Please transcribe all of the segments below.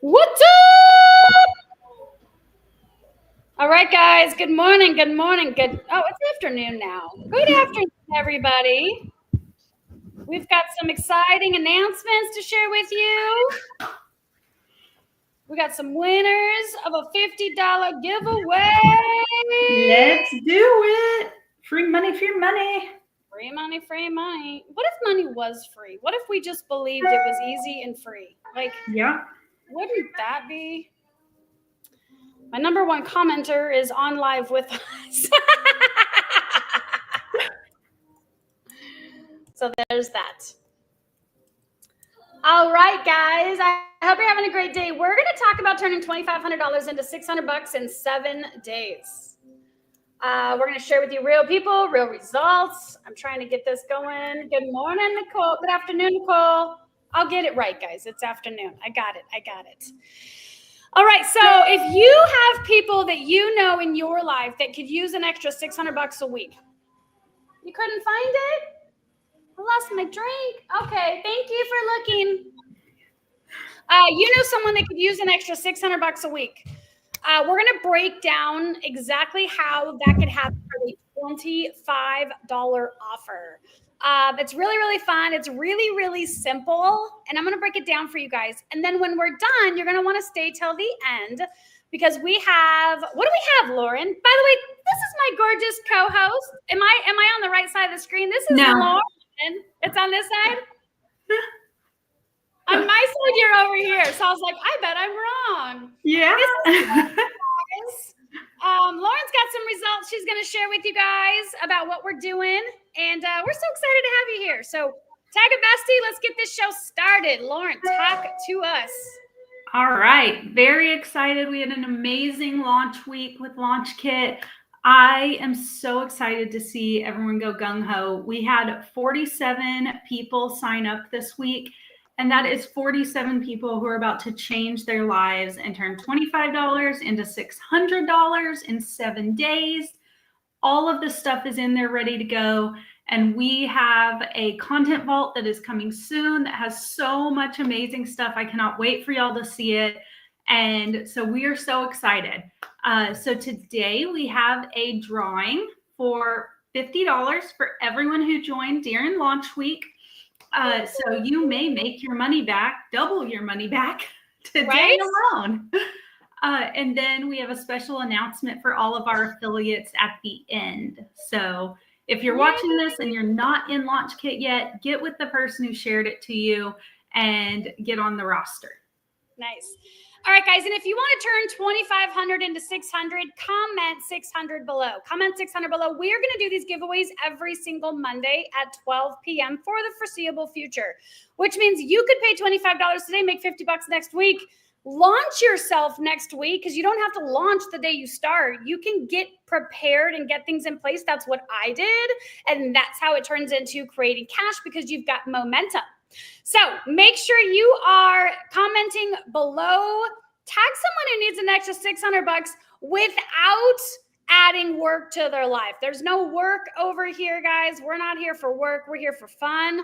What's up? All right, guys. Good morning. Good morning. It's afternoon now. Good afternoon, everybody. We've got some exciting announcements to share with you. We got some winners of a $50 giveaway. Let's do it. Free money, free money. Free money, free money. What if money was free? What if we just believed it was easy and free? Yeah. Wouldn't that be? My number one commenter is on live with us. So there's that. All right, guys. I hope you're having a great day. We're going to talk about turning $2,500 into $600 in 7 days. We're going to share with you real people, real results. I'm trying to get this going. Good morning, Nicole. Good afternoon, Nicole. I'll get it right, guys. It's afternoon. I got it. All right, so if you have people that you know in your life that could use an extra $600 a week, you couldn't find it? I lost my drink. Okay, thank you for looking. You know someone that could use an extra $600 a week. We're going to break down exactly how that could happen for a $25 offer. It's really, really fun. It's really, really simple. And I'm going to break it down for you guys. And then when we're done, you're going to want to stay till the end because we have, what do we have, Lauren? By the way, this is my gorgeous co-host. Am I on the right side of the screen? This is Lauren. It's on this side. On my side, you're over here. So I was like, I bet I'm wrong. Yeah. Lauren's got some results she's going to share with you guys about what we're doing. And we're so excited to have you here. So tag a bestie. Let's get this show started. Lauren, talk to us. All right. Very excited. We had an amazing launch week with Launch Kit. I am so excited to see everyone go gung-ho. We had 47 people sign up this week, and that is 47 people who are about to change their lives and turn $25 into $600 in 7 days. All of the stuff is in there ready to go, and we have a content vault that is coming soon that has so much amazing stuff. I cannot wait for y'all to see it. And so we are so excited. So today we have a drawing for $50 for everyone who joined during launch week. So you may make your money back, double your money back today alone. And then we have a special announcement for all of our affiliates at the end. So if you're watching this and you're not in Launch Kit yet, get with the person who shared it to you and get on the roster. Nice. All right, guys, and if you want to turn 2,500 into 600, comment 600 below. Comment 600 below. We are going to do these giveaways every single Monday at 12 p.m. for the foreseeable future, which means you could pay $25 today, make $50 next week, launch yourself next week because you don't have to launch the day you start. You can get prepared and get things in place. That's what I did, and that's how it turns into creating cash because you've got momentum. So make sure you are commenting below. Tag someone who needs an extra $600 without adding work to their life. There's no work over here, guys. We're not here for work. We're here for fun.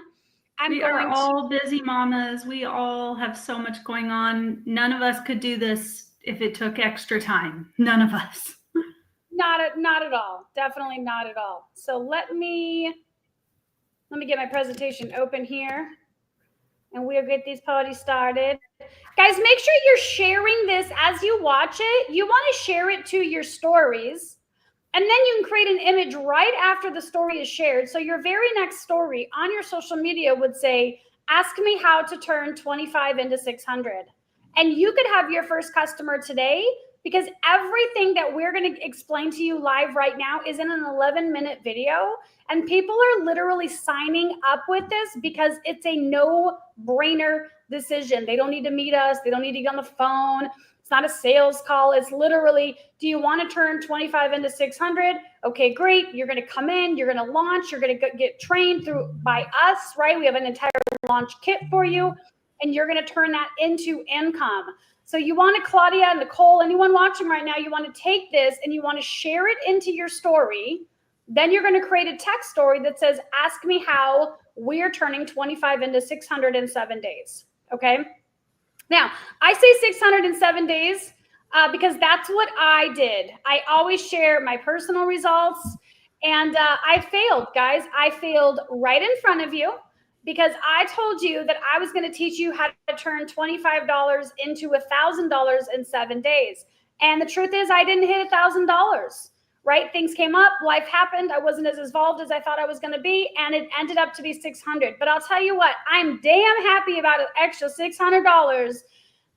We are all busy mamas. We all have so much going on. None of us could do this if it took extra time. None of us. Not at all. Definitely not at all. So let me get my presentation open here. And we'll get these parties started. Guys, make sure you're sharing this as you watch it. You want to share it to your stories. And then you can create an image right after the story is shared. So your very next story on your social media would say, ask me how to turn 25 into 600. And you could have your first customer today because everything that we're going to explain to you live right now is in an 11-minute video. And people are literally signing up with this because it's a no-brainer decision. They don't need to meet us. They don't need to get on the phone. It's not a sales call. It's literally, do you want to turn 25 into 600? Okay, great. You're going to come in. You're going to launch. You're going to get trained by us, right? We have an entire launch kit for you. And you're going to turn that into income. So you want to, Claudia, Nicole, anyone watching right now, you want to take this and you want to share it into your story. Then you're going to create a text story that says, ask me how we're turning 25 into 600 in 7 days. Okay. Now, I say 607 days because that's what I did. I always share my personal results. And I failed, guys. I failed right in front of you because I told you that I was going to teach you how to turn $25 into $1,000 in 7 days. And the truth is, I didn't hit $1,000, right? Things came up, life happened. I wasn't as involved as I thought I was going to be, and it ended up to be 600. But I'll tell you what, I'm damn happy about an extra $600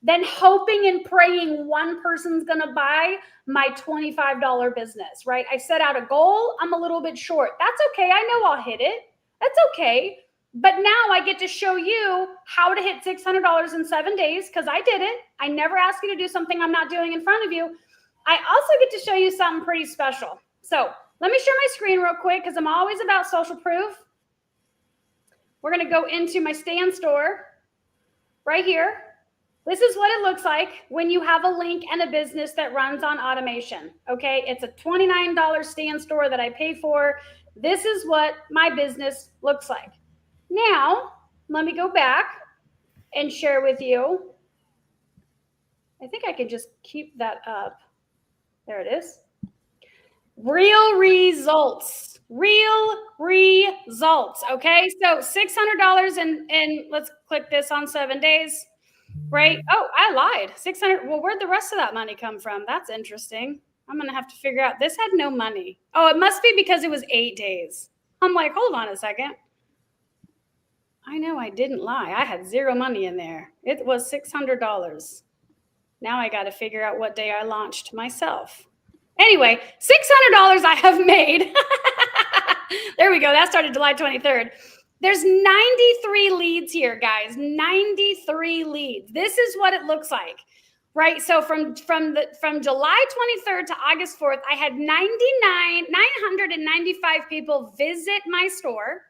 than hoping and praying one person's going to buy my $25 business, right? I set out a goal. I'm a little bit short. That's okay. I know I'll hit it. That's okay. But now I get to show you how to hit $600 in 7 days because I did it. I never ask you to do something I'm not doing in front of you. I also get to show you something pretty special. So let me share my screen real quick because I'm always about social proof. We're going to go into my Stan Store right here. This is what it looks like when you have a link and a business that runs on automation, okay? It's a $29 Stan Store that I pay for. This is what my business looks like. Now, let me go back and share with you. I think I can just keep that up. There it is. Real results, okay? So $600 and let's click this on 7 days. Right? Oh, I lied. 600. Well, where'd the rest of that money come from? That's interesting. I'm going to have to figure out. This had no money. Oh, it must be because it was 8 days. I'm like, hold on a second. I know I didn't lie. I had zero money in there. It was $600. Now I got to figure out what day I launched myself. Anyway, $600 I have made. There we go. That started July 23rd. There's 93 leads here, guys. 93 leads. This is what it looks like, right? So from July 23rd to August 4th, I had 995 people visit my store.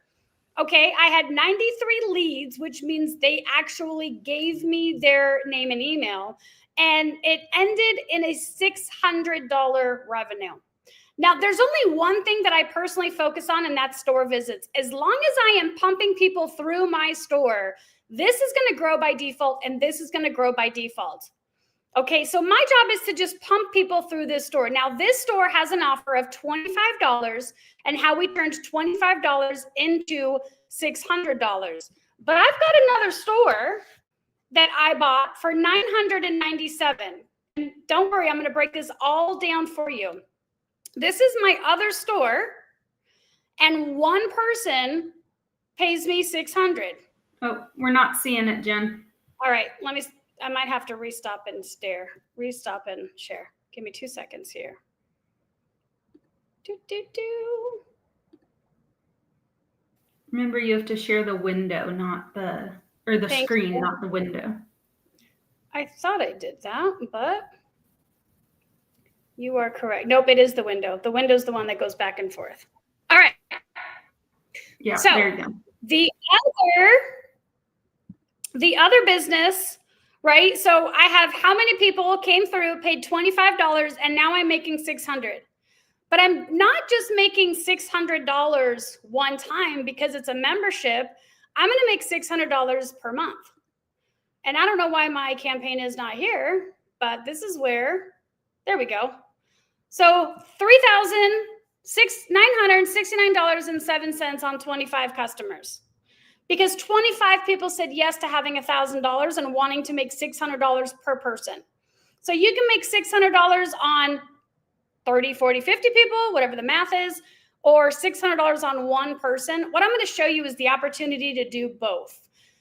Okay, I had 93 leads, which means they actually gave me their name and email, and it ended in a $600 revenue. Now, there's only one thing that I personally focus on, and that's store visits. As long as I am pumping people through my store, this is going to grow by default, and this is going to grow by default. Okay, so my job is to just pump people through this store. Now, this store has an offer of $25 and how we turned $25 into $600. But I've got another store that I bought for $997. And don't worry, I'm going to break this all down for you. This is my other store, and one person pays me $600. Oh, we're not seeing it, Jen. All right, I might have to restop and share. Give me 2 seconds here. Remember, you have to share the window, screen, not the window. I thought I did that, but you are correct. Nope, it is the window. The window's the one that goes back and forth. All right. Yeah, so there you go. The other business, right? So I have how many people came through, paid $25, and now I'm making $600. But I'm not just making $600 one time because it's a membership. I'm going to make $600 per month. And I don't know why my campaign is not here, but this is where, there we go. So $3,969.07 on 25 customers. Because 25 people said yes to having $1,000 and wanting to make $600 per person. So you can make $600 on 30, 40, 50 people, whatever the math is, or $600 on one person. What I'm going to show you is the opportunity to do both.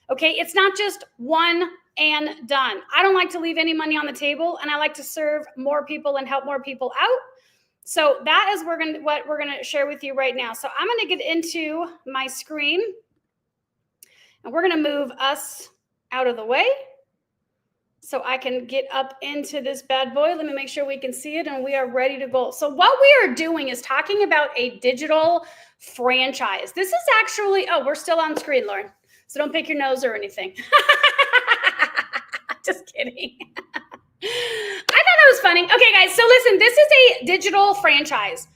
Okay, it's not just one and done. I don't like to leave any money on the table, and I like to serve more people and help more people out. So that is what we're going to share with you right now. So I'm going to get into my screen, and we're going to move us out of the way so I can get up into this bad boy. Let me make sure we can see it, and we are ready to go. So what we are doing is talking about a digital franchise. This is actually, oh, we're still on screen, Lauren. So don't pick your nose or anything. Just kidding. I thought that was funny. Okay, guys, so listen, this is a digital franchise.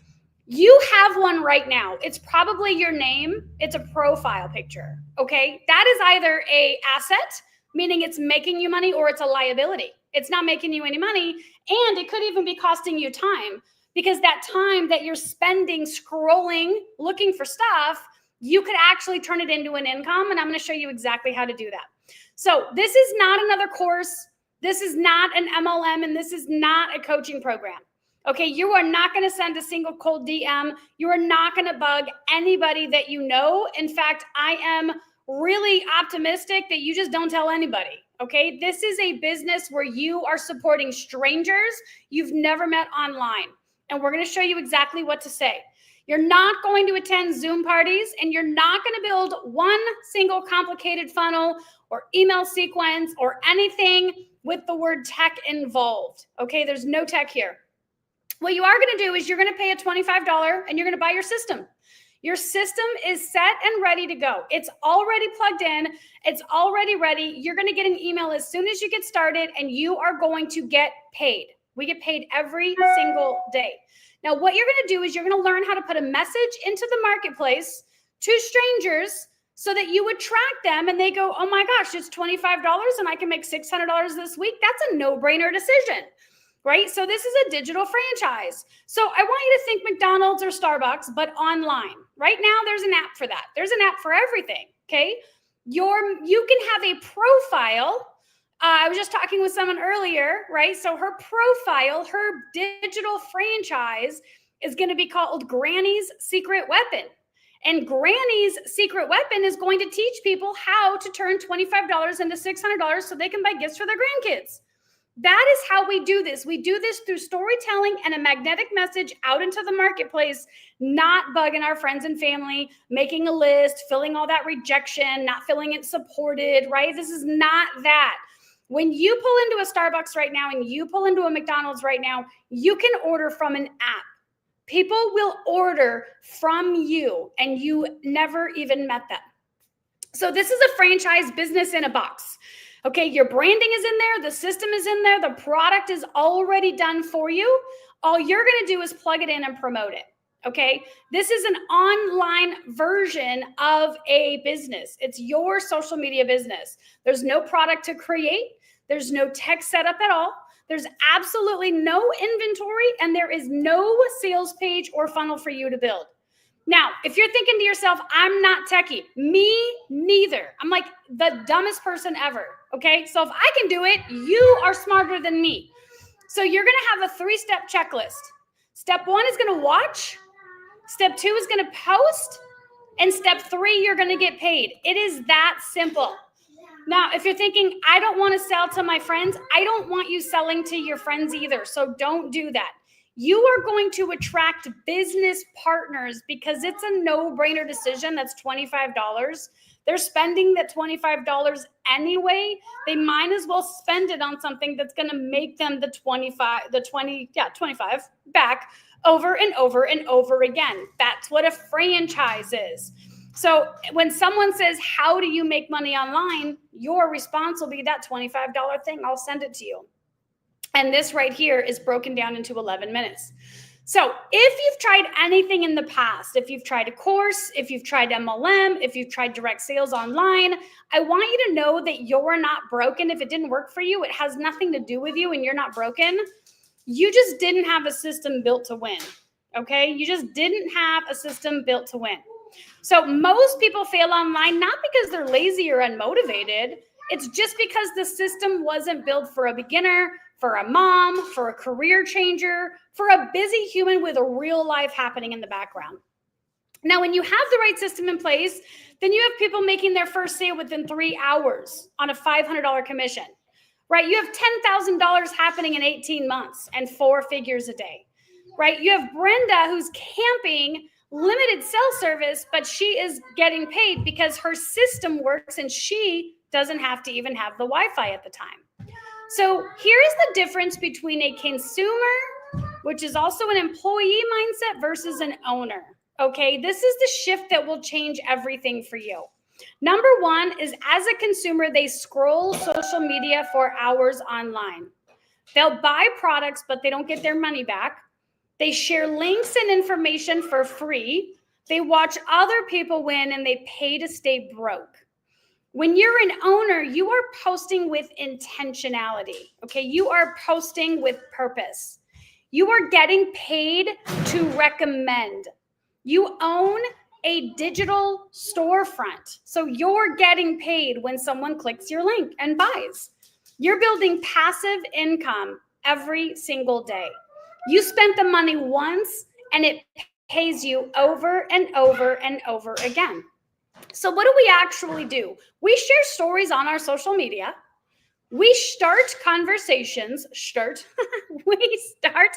You have one right now. It's probably your name. It's a profile picture, okay? That is either a asset meaning it's making you money or it's a liability. It's not making you any money, and it could even be costing you time, because that time that you're spending scrolling, looking for stuff, you could actually turn it into an income, and I'm going to show you exactly how to do that. So this is not another course. This is not an MLM, and this is not a coaching program. Okay, you are not going to send a single cold DM. You are not going to bug anybody that you know. In fact, I am really optimistic that you just don't tell anybody. Okay, this is a business where you are supporting strangers you've never met online. And we're going to show you exactly what to say. You're not going to attend Zoom parties, and you're not going to build one single complicated funnel or email sequence or anything with the word tech involved. Okay, there's no tech here. What you are going to do is you're going to pay a $25 and you're going to buy your system. Your system is set and ready to go. It's already plugged in. It's already ready. You're going to get an email as soon as you get started, and you are going to get paid. We get paid every single day. Now, what you're going to do is you're going to learn how to put a message into the marketplace to strangers so that you attract them and they go, oh my gosh, it's $25 and I can make $600 this week. That's a no-brainer decision, right? So this is a digital franchise. So I want you to think McDonald's or Starbucks, but online. Right now, there's an app for that. There's an app for everything, okay? You can have a profile. I was just talking with someone earlier, right? So her profile, her digital franchise is going to be called Granny's Secret Weapon. And Granny's Secret Weapon is going to teach people how to turn $25 into $600 so they can buy gifts for their grandkids. That is how we do this. We do this through storytelling and a magnetic message out into the marketplace, not bugging our friends and family, making a list, filling all that rejection, not feeling it supported, right? This is not that. When you pull into a Starbucks right now and you pull into a McDonald's right now, you can order from an app. People will order from you, and you never even met them. So this is a franchise business in a box. Okay, your branding is in there, the system is in there, the product is already done for you. All you're going to do is plug it in and promote it. Okay, this is an online version of a business. It's your social media business. There's no product to create. There's no tech setup at all. There's absolutely no inventory, and there is no sales page or funnel for you to build. Now, if you're thinking to yourself, I'm not techie, me neither. I'm like the dumbest person ever, okay? So if I can do it, you are smarter than me. So you're going to have a 3-step checklist. Step 1 is going to watch. Step 2 is going to post. And step 3, you're going to get paid. It is that simple. Now, if you're thinking, I don't want to sell to my friends, I don't want you selling to your friends either. So don't do that. You are going to attract business partners because it's a no-brainer decision. That's $25. They're spending that $25 anyway. They might as well spend it on something that's going to make them the 25 back over and over and over again. That's what a franchise is. So when someone says, how do you make money online? Your response will be that $25 thing. I'll send it to you. And this right here is broken down into 11 minutes. So if you've tried anything in the past, if you've tried a course, if you've tried MLM, if you've tried direct sales online, I want you to know that you're not broken. If it didn't work for you, it has nothing to do with you and you're not broken. You just didn't have a system built to win. Okay? You just didn't have a system built to win. So most people fail online, not because they're lazy or unmotivated. It's just because the system wasn't built for a beginner, for a mom, for a career changer, for a busy human with a real life happening in the background. Now, when you have the right system in place, then you have people making their first sale within 3 hours on a $500 commission, right? You have $10,000 happening in 18 months and 4 figures a day, right? You have Brenda who's camping limited cell service, but she is getting paid because her system works and she doesn't have to even have the Wi-Fi at the time. So here is the difference between a consumer, which is also an employee mindset, versus an owner. Okay, this is the shift that will change everything for you. Number 1 is, as a consumer, they scroll social media for hours online. They'll buy products, but they don't get their money back. They share links and information for free. They watch other people win and they pay to stay broke. When you're an owner, you are posting with intentionality, okay? You are posting with purpose. You are getting paid to recommend. You own a digital storefront. So you're getting paid when someone clicks your link and buys. You're building passive income every single day. You spent the money once and it pays you over and over and over again. So what do we actually do? We share stories on our social media. We start conversations, we start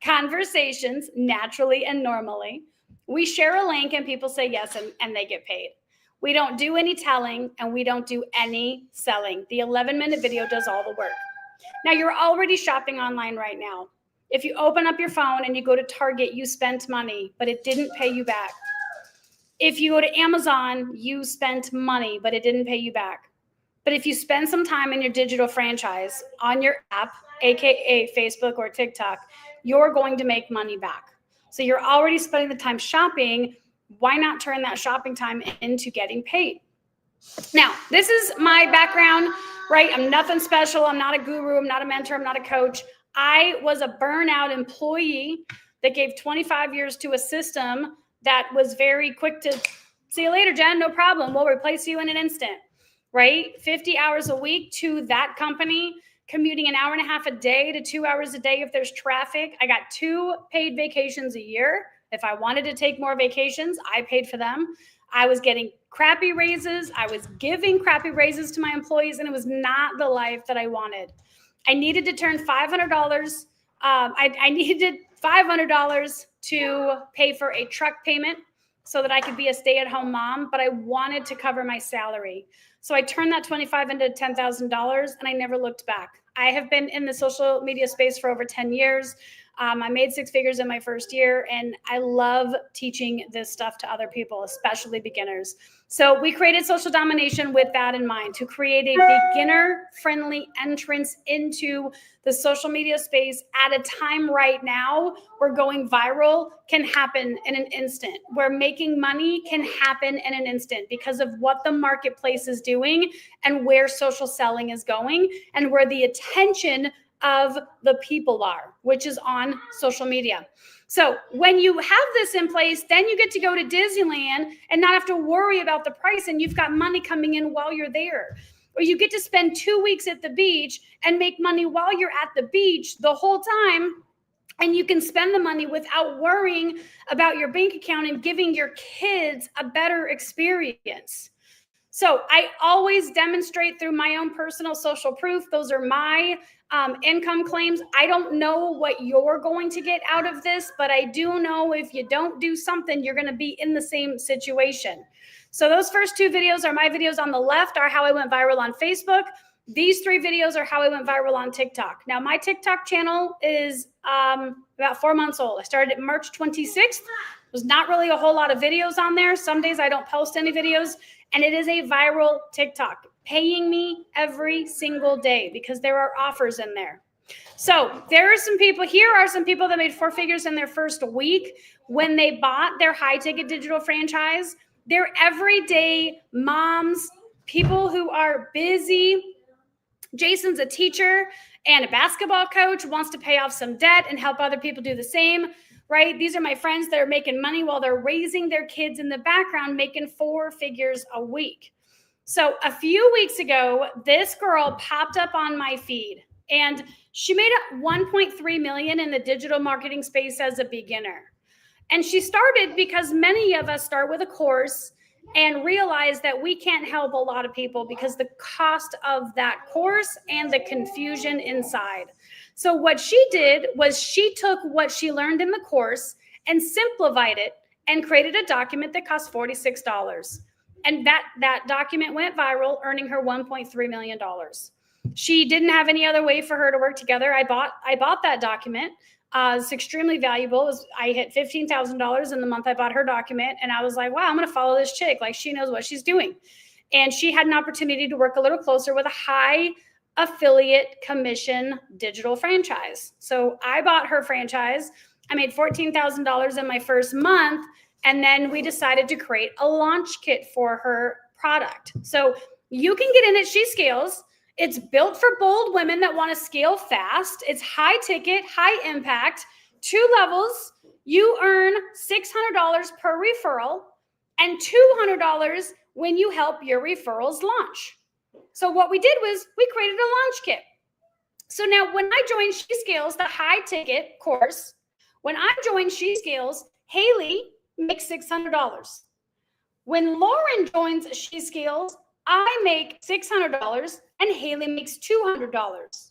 conversations naturally and normally. We share a link and people say yes and they get paid. We don't do any telling and we don't do any selling. The 11-minute video does all the work. Now you're already shopping online right now. If you open up your phone and you go to Target, you spent money, but it didn't pay you back. If you go to Amazon, you spent money, but it didn't pay you back. But if you spend some time in your digital franchise on your app, AKA Facebook or TikTok, you're going to make money back. So you're already spending the time shopping. Why not turn that shopping time into getting paid? Now, this is my background, right? I'm nothing special. I'm not a guru. I'm not a mentor. I'm not a coach. I was a burnout employee that gave 25 years to a system that was very quick to, see you later, Jen, no problem. We'll replace you in an instant, right? 50 hours a week to that company, commuting an hour and a half a day to 2 hours a day if there's traffic. I got 2 paid vacations a year. If I wanted to take more vacations, I paid for them. I was getting crappy raises. I was giving crappy raises to my employees, and it was not the life that I wanted. I needed to turn $500. I needed $500 to pay for a truck payment so that I could be a stay-at-home mom, but I wanted to cover my salary. So I turned that $25,000 into $10,000, and I never looked back. I have been in the social media space for over 10 years. I made 6 figures in my first year, and I love teaching this stuff to other people, especially beginners. So we created Social Domination with that in mind, to create a beginner-friendly entrance into the social media space at a time right now where going viral can happen in an instant, where making money can happen in an instant because of what the marketplace is doing and where social selling is going and where the attention of the people are, which is on social media. So when you have this in place, then you get to go to Disneyland and not have to worry about the price, and you've got money coming in while you're there. Or you get to spend 2 weeks at the beach and make money while you're at the beach the whole time, and you can spend the money without worrying about your bank account and giving your kids a better experience. So I always demonstrate through my own personal social proof. Those are my income claims. I don't know what you're going to get out of this, but I do know if you don't do something, you're going to be in the same situation. So those first 2 videos are my videos. On the left are how I went viral on Facebook. These 3 videos are how I went viral on TikTok. Now, my TikTok channel is about 4 months old. I started it March 26th. There's not really a whole lot of videos on there. Some days I don't post any videos. And it is a viral TikTok, paying me every single day because there are offers in there. So there are some people, here are some people that made 4 figures in their first week when they bought their high ticket digital franchise. They're everyday moms, people who are busy. Jason's a teacher and a basketball coach, wants to pay off some debt and help other people do the same. Right? These are my friends that are making money while they're raising their kids in the background, making 4 figures a week. So a few weeks ago, this girl popped up on my feed and she made $1.3 million in the digital marketing space as a beginner. And she started because many of us start with a course and realize that we can't help a lot of people because the cost of that course and the confusion inside. So what she did was she took what she learned in the course and simplified it and created a document that cost $46. And that document went viral, earning her $1.3 million. She didn't have any other way for her to work together. I bought that document. It's extremely valuable. I hit $15,000 in the month I bought her document. And I was like, wow, I'm going to follow this chick. Like, she knows what she's doing. And she had an opportunity to work a little closer with a high affiliate commission digital franchise. So I bought her franchise. I made $14,000 in my first month. And then we decided to create a launch kit for her product. So You can get in at She Scales. It's built for bold women that want to scale fast. It's high ticket, high impact, 2 levels. You earn $600 per referral and $200 when you help your referrals launch. So what we did was we created a launch kit. So now when I joined She Scales, the high ticket course, when I joined She Scales, Haley makes $600. When Lauren joins She Scales, I make $600 and Haley makes $200.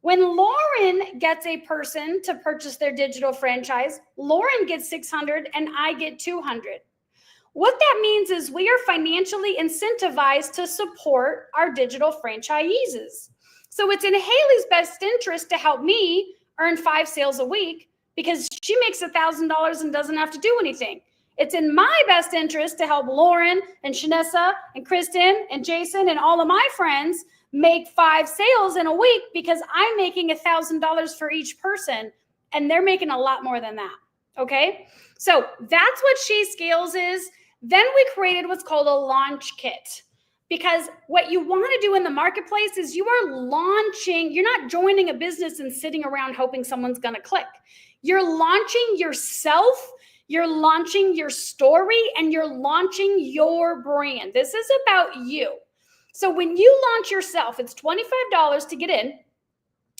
When Lauren gets a person to purchase their digital franchise, Lauren gets $600 and I get $200. What that means is we are financially incentivized to support our digital franchisees. So it's in Haley's best interest to help me earn 5 sales a week because she makes $1,000 and doesn't have to do anything. It's in my best interest to help Lauren and Shanessa and Kristen and Jason and all of my friends make 5 sales in a week because I'm making $1,000 for each person and they're making a lot more than that. Okay. So that's what She Scales is. Then we created what's called a launch kit, because what you want to do in the marketplace is you are launching, you're not joining a business and sitting around hoping someone's going to click. You're launching yourself, you're launching your story, and you're launching your brand. This is about you. So when you launch yourself, it's $25 to get in,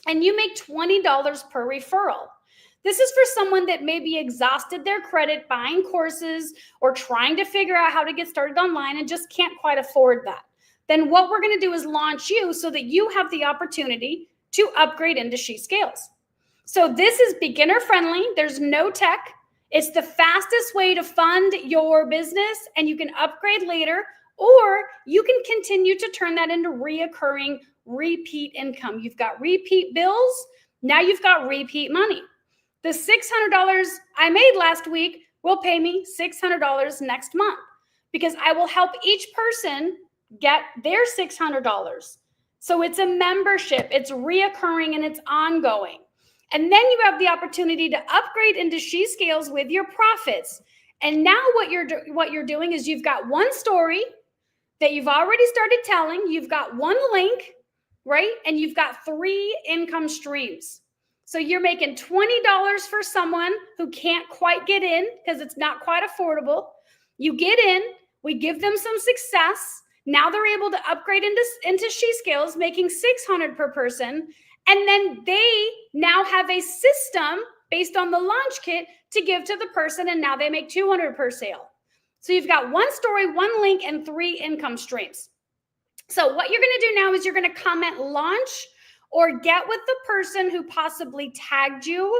and you make $20 per referral. This is for someone that maybe exhausted their credit buying courses or trying to figure out how to get started online and just can't quite afford that. Then what we're going to do is launch you so that you have the opportunity to upgrade into She Scales. So this is beginner friendly. There's no tech. It's the fastest way to fund your business, and you can upgrade later, or you can continue to turn that into reoccurring repeat income. You've got repeat bills. Now you've got repeat money. The $600 I made last week will pay me $600 next month because I will help each person get their $600. So it's a membership, it's reoccurring, and it's ongoing. And then you have the opportunity to upgrade into She Scales with your profits. And now what you're doing is you've got one story that you've already started telling, you've got one link, right? And you've got 3 income streams. So you're making $20 for someone who can't quite get in because it's not quite affordable. You get in, we give them some success. Now they're able to upgrade into She Scales, making $600 per person. And then they now have a system based on the launch kit to give to the person. And now they make $200 per sale. So you've got one story, one link, and 3 income streams. So what you're going to do now is you're going to comment launch, or get with the person who possibly tagged you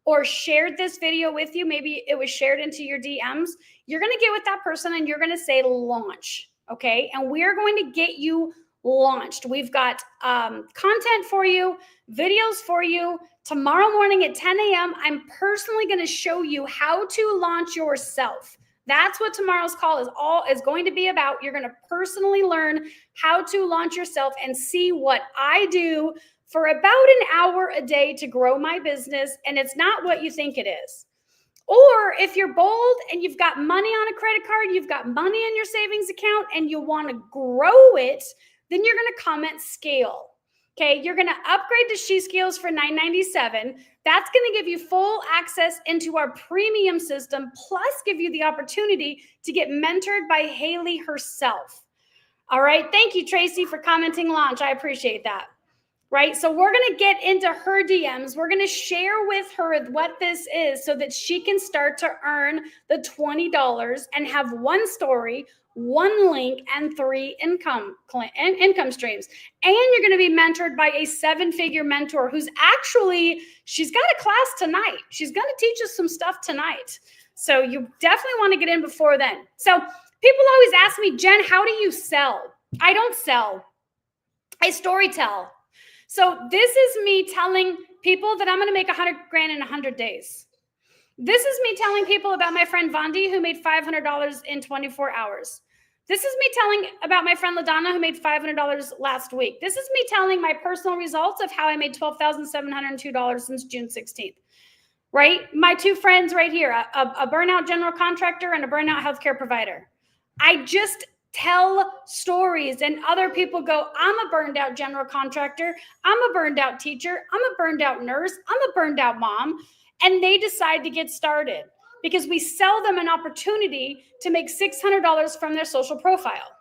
or shared this video with you. Maybe it was shared into your DMs. You're going to get with that person and you're going to say launch, okay? And we're going to get you launched. We've got content for you, videos for you. Tomorrow morning at 10 a.m., I'm personally going to show you how to launch yourself. That's what tomorrow's call is going to be about. You're going to personally learn how to launch yourself and see what I do for about an hour a day to grow my business. And it's not what you think it is. Or if you're bold and you've got money on a credit card, you've got money in your savings account and you want to grow it, then you're going to comment scale. Okay, you're going to upgrade to She Scales for $9.97. That's going to give you full access into our premium system, plus give you the opportunity to get mentored by Haley herself. All right, thank you, Tracy, for commenting launch. I appreciate that. Right, so we're going to get into her DMs. We're going to share with her what this is so that she can start to earn the $20 and have one story, one link, and 3 income streams. And you're going to be mentored by a 7-figure mentor who's she's got a class tonight. She's going to teach us some stuff tonight. So you definitely want to get in before then. So people always ask me, Jen, how do you sell? I don't sell. I storytell. So this is me telling people that I'm going to make $100,000 in 100 days. This is me telling people about my friend Vondi, who made $500 in 24 hours. This is me telling about my friend LaDonna, who made $500 last week. This is me telling my personal results of how I made $12,702 since June 16th, right? My 2 friends right here, a burnout general contractor and a burnout healthcare provider. I just tell stories, and other people go, I'm a burned out general contractor, I'm a burned out teacher, I'm a burned out nurse, I'm a burned out mom, and they decide to get started because we sell them an opportunity to make $600 from their social profile.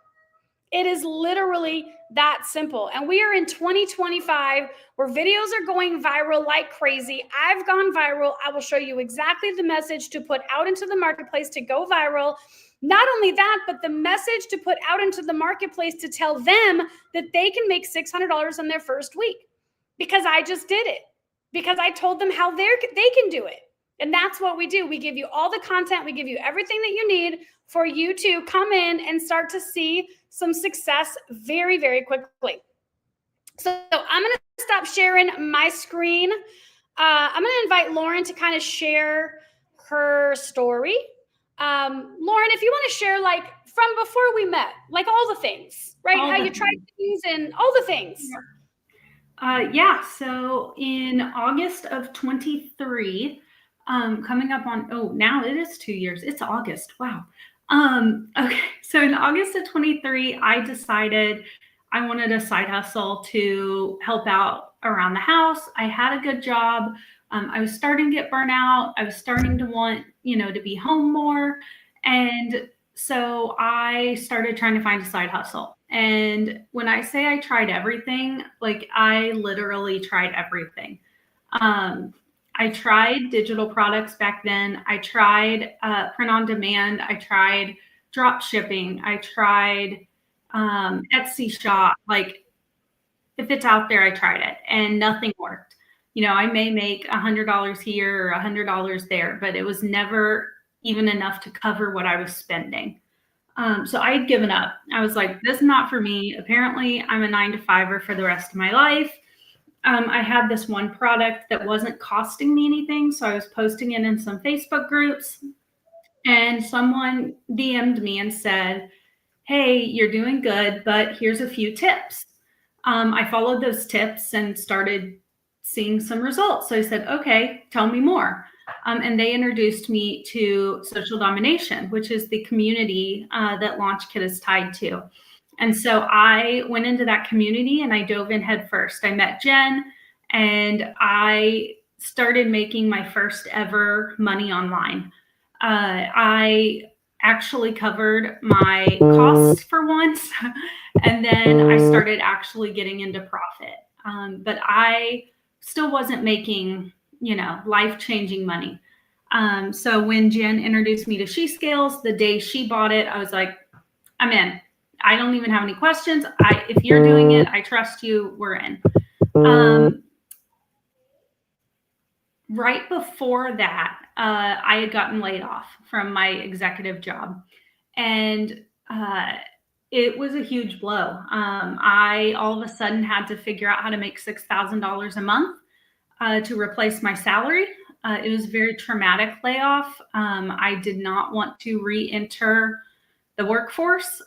It is literally that simple. And we are in 2025 where videos are going viral like crazy. I've gone viral. I will show you exactly the message to put out into the marketplace to go viral. Not only that, but the message to put out into the marketplace to tell them that they can make $600 in their first week, because I just did it, because I told them how they can do it. And that's what we do. We give you all the content. We give you everything that you need for you to come in and start to see some success very, very quickly. So I'm going to stop sharing my screen. I'm going to invite Lauren to kind of share her story. Lauren, if you want to share, like, from before we met, like all the things, right? How you tried things and all the things. Yeah. So in August of 23, coming up on, now it is 2 years. It's August. Wow. Okay. So in August of 23, I decided I wanted a side hustle to help out around the house. I had a good job. I was starting to get burnt out. I was starting to want, to be home more. And so I started trying to find a side hustle. And when I say I tried everything, like, I literally tried everything. I tried digital products back then. I tried print on demand. I tried drop shipping. I tried Etsy shop. Like, if it's out there, I tried it and nothing worked. I may make $100 here or $100 there, but it was never even enough to cover what I was spending. So I had given up. I was like, this is not for me. Apparently, I'm a 9-to-5er for the rest of my life. I had this one product that wasn't costing me anything, so I was posting it in some Facebook groups, and someone DM'd me and said, hey, you're doing good, but here's a few tips. I followed those tips and started seeing some results. So I said, okay, tell me more. And they introduced me to Social Domination, which is the community that LaunchKit is tied to. And so I went into that community and I dove in head first. I met Jen and I started making my first ever money online. I actually covered my costs for once, and then I started actually getting into profit. But I still wasn't making, life-changing money. So when Jen introduced me to She Scales, the day she bought it, I was like, I'm in. I don't even have any questions. If you're doing it, I trust you. We're in. Right before that, I had gotten laid off from my executive job, and it was a huge blow. I all of a sudden had to figure out how to make $6,000 a month to replace my salary. It was a very traumatic layoff. I did not want to re-enter the workforce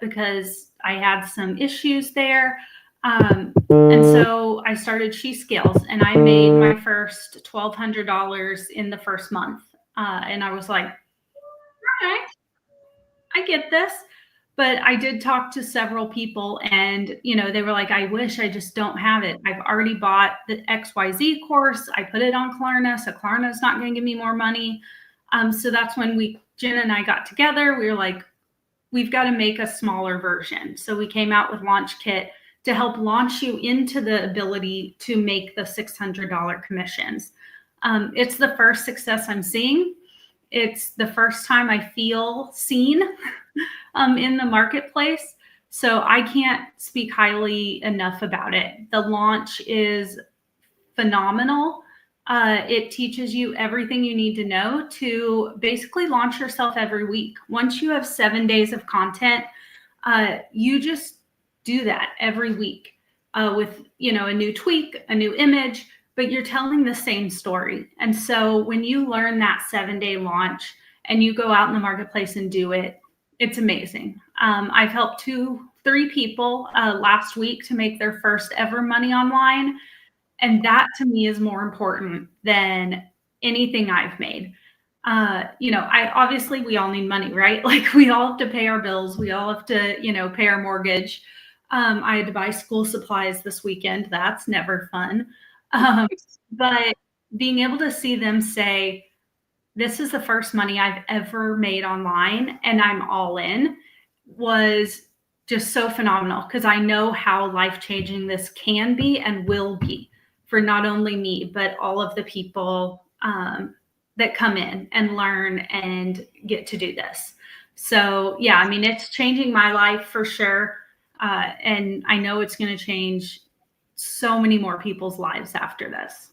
because I had some issues there. And so I started She Scales, and I made my first $1,200 in the first month. And I was like, all right, I get this. But I did talk to several people, and, they were like, I wish I just don't have it. I've already bought the XYZ course. I put it on Klarna, so Klarna's not going to give me more money. So that's when Jen and I got together. We were like, we've got to make a smaller version. So we came out with LaunchKit to help launch you into the ability to make the $600 commissions. It's the first success I'm seeing. It's the first time I feel seen in the marketplace. So I can't speak highly enough about it. The launch is phenomenal. It teaches you everything you need to know to basically launch yourself every week. Once you have 7 days of content, you just do that every week with, a new tweak, a new image, but you're telling the same story. And so when you learn that 7-day launch and you go out in the marketplace and do it, it's amazing. I've helped 2-3 people last week to make their first ever money online. And that to me is more important than anything I've made. we all need money, right? Like we all have to pay our bills. We all have to, pay our mortgage. I had to buy school supplies this weekend. That's never fun. But being able to see them say, this is the first money I've ever made online and I'm all in, was just so phenomenal, because I know how life-changing this can be and will be for not only me, but all of the people that come in and learn and get to do this. So yeah, I mean, it's changing my life for sure. And I know it's going to change so many more people's lives after this.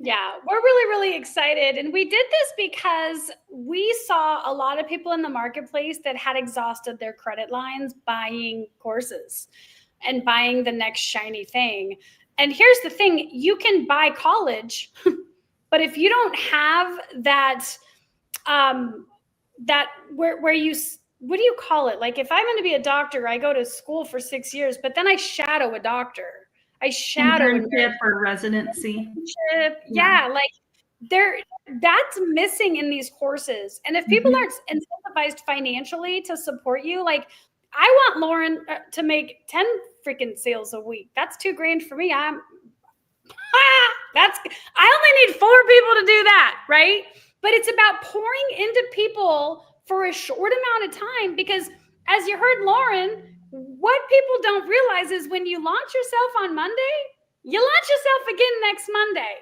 Yeah, we're really, really excited. And we did this because we saw a lot of people in the marketplace that had exhausted their credit lines buying courses and buying the next shiny thing. And here's the thing, you can buy college, but if you don't have that, where you, what do you call it? Like if I'm going to be a doctor, I go to school for 6 years, but then I shadow a doctor. I shadow internship or residency. Yeah, like that's missing in these courses. And if people aren't incentivized financially to support you, like I want Lauren to make 10 freaking sales a week. That's $2,000 for me. I only need 4 people to do that, right? But it's about pouring into people for a short amount of time, because as you heard Lauren, what people don't realize is when you launch yourself on Monday, you launch yourself again next Monday.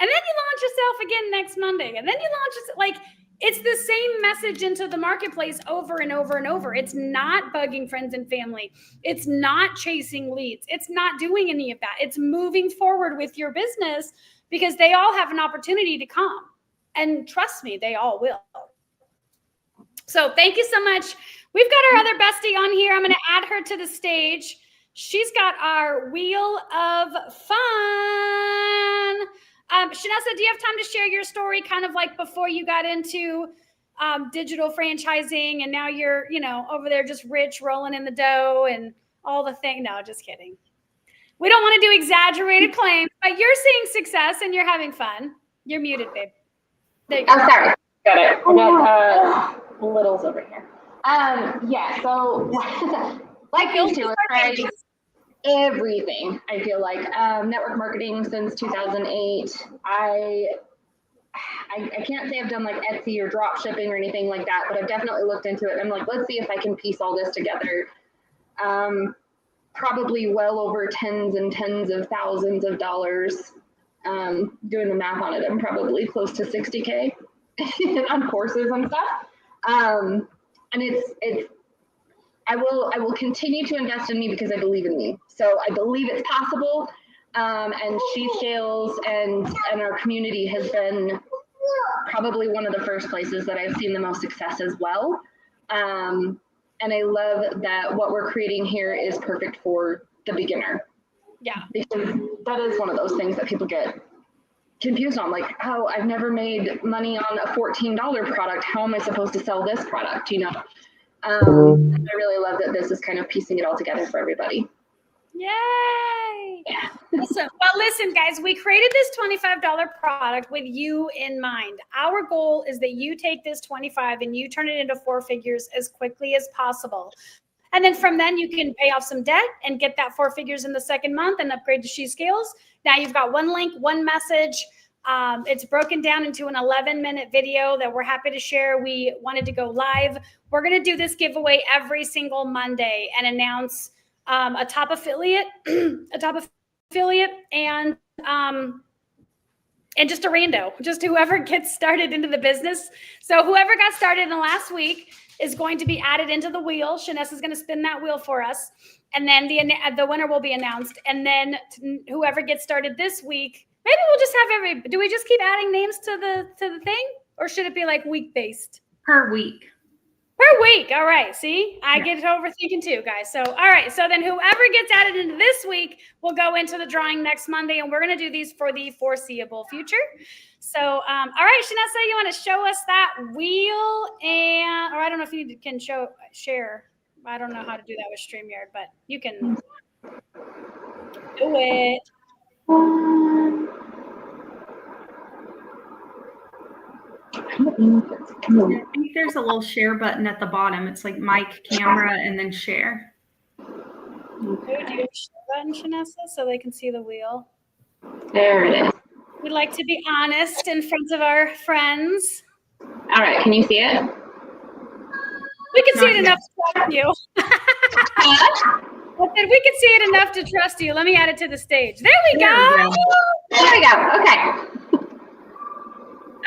And then you launch yourself again next Monday. And then you launch yourself, like it's the same message into the marketplace over and over and over. It's not bugging friends and family. It's not chasing leads. It's not doing any of that. It's moving forward with your business, because they all have an opportunity to come. And trust me, they all will. So thank you so much. We've got our other bestie on here. I'm going to add her to the stage. She's got our Wheel of Fun. Shanessa, do you have time to share your story, kind of like before you got into digital franchising and now you're, over there just rich, rolling in the dough and all the thing? No, just kidding. We don't want to do exaggerated claims, but you're seeing success and you're having fun. You're muted, babe. There you go. Oh, sorry. Got it. I got littles over here. Yeah, so like you two, everything, I feel like. Network marketing since 2008. I can't say I've done like Etsy or drop shipping or anything like that, but I've definitely looked into it. I'm like, let's see if I can piece all this together. Probably well over tens and tens of thousands of dollars. Doing the math on it, I'm probably close to 60K on courses and stuff. And I will continue to invest in me because I believe in me. So I believe it's possible. And She Scales and our community has been probably one of the first places that I've seen the most success as well. And I love that what we're creating here is perfect for the beginner. Yeah. Because that is one of those things that people get confused on, like, oh, I've never made money on a $14 product. How am I supposed to sell this product? I really love that this is kind of piecing it all together for everybody. Yay! Yeah. Awesome. Well, listen, guys, we created this $25 product with you in mind. Our goal is that you take this 25 and you turn it into 4 figures as quickly as possible. And then from then you can pay off some debt and get that 4 figures in the second month and upgrade to She Scales. Now you've got one link, one message. It's broken down into an 11-minute video that we're happy to share. We wanted to go live. We're going to do this giveaway every single Monday and announce a top affiliate, and just a rando, just whoever gets started into the business. So whoever got started in the last week is going to be added into the wheel. Shanessa is going to spin that wheel for us. And then the winner will be announced. And then whoever gets started this week, maybe we'll just have do we just keep adding names to the thing? Or should it be like week based? Per week. Per week. All right. See, I get overthinking too, guys. So, all right. So then whoever gets added into this week will go into the drawing next Monday. And we're going to do these for the foreseeable future. So, all right, Shanessa, you want to show us that wheel? Or I don't know if you can share. I don't know how to do that with StreamYard, but you can do it. I think there's a little share button at the bottom. It's like mic, camera, and then share. Do you have a share button, Shanessa, so they can see the wheel? There it is. We like to be honest in front of our friends. All right, can you see it? We can see it enough to trust you. I said we can see it enough to trust you. Let me add it to the stage. There we go. There we go. Okay.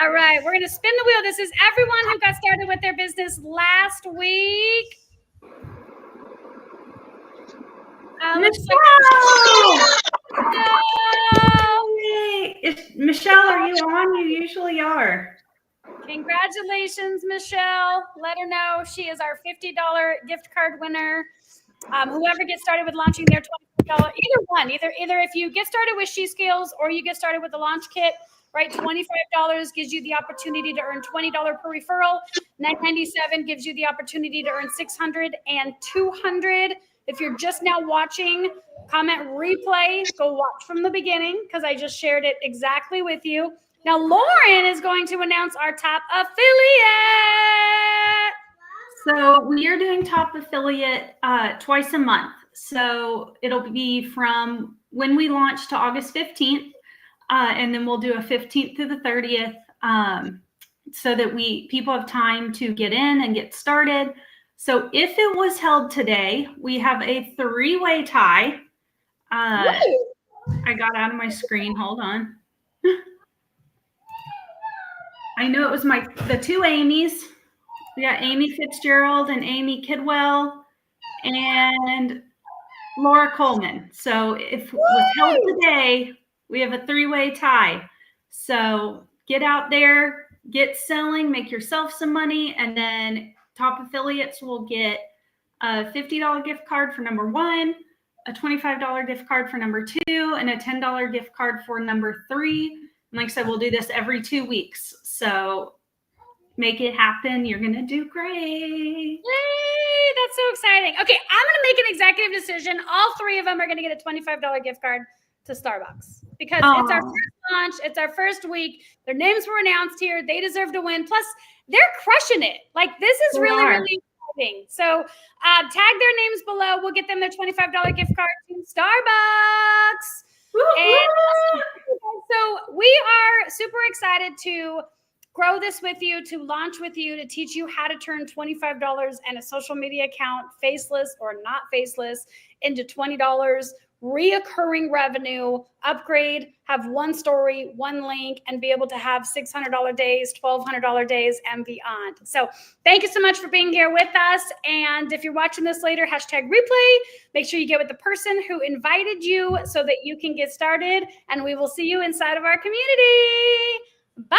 All right, we're going to spin the wheel. This is everyone who got started with their business last week. Michelle, are you on? You usually are. Congratulations, Michelle. Let her know she is our $50 gift card winner. Whoever gets started with launching their $25, either one, either if you get started with She Scales or you get started with the launch kit, right? $25 gives you the opportunity to earn $20 per referral. $9.97 gives you the opportunity to earn $600 and $200. If you're just now watching, comment replay, go watch from the beginning because I just shared it exactly with you. Now, Lauren is going to announce our top affiliate. So we are doing top affiliate twice a month. So it'll be from when we launch to August 15th, and then we'll do a 15th through the 30th so that people have time to get in and get started. So if it was held today, we have a 3-way tie. I got out of my screen. Hold on. I know it was the two Amy's. We got Amy Fitzgerald and Amy Kidwell and Laura Coleman. So if it was held today, we have a 3-way tie. So get out there, get selling, make yourself some money, and then top affiliates will get a $50 gift card for number 1, a $25 gift card for number 2, and a $10 gift card for number 3. And like I said, we'll do this every 2 weeks. So make it happen. You're going to do great. Yay! That's so exciting. Okay, I'm going to make an executive decision. All 3 of them are going to get a $25 gift card to Starbucks because it's our first launch. It's our first week. Their names were announced here. They deserve to win. Plus, they're crushing it. Like, this is really exciting. So tag their names below. We'll get them their $25 gift card to Starbucks. And so we are super excited to grow this with you, to launch with you, to teach you how to turn $25 and a social media account, faceless or not faceless, into $20, reoccurring revenue, upgrade, have one story, one link, and be able to have $600 days, $1,200 days, and beyond. So thank you so much for being here with us. And if you're watching this later, hashtag replay, make sure you get with the person who invited you so that you can get started. And we will see you inside of our community. Bye.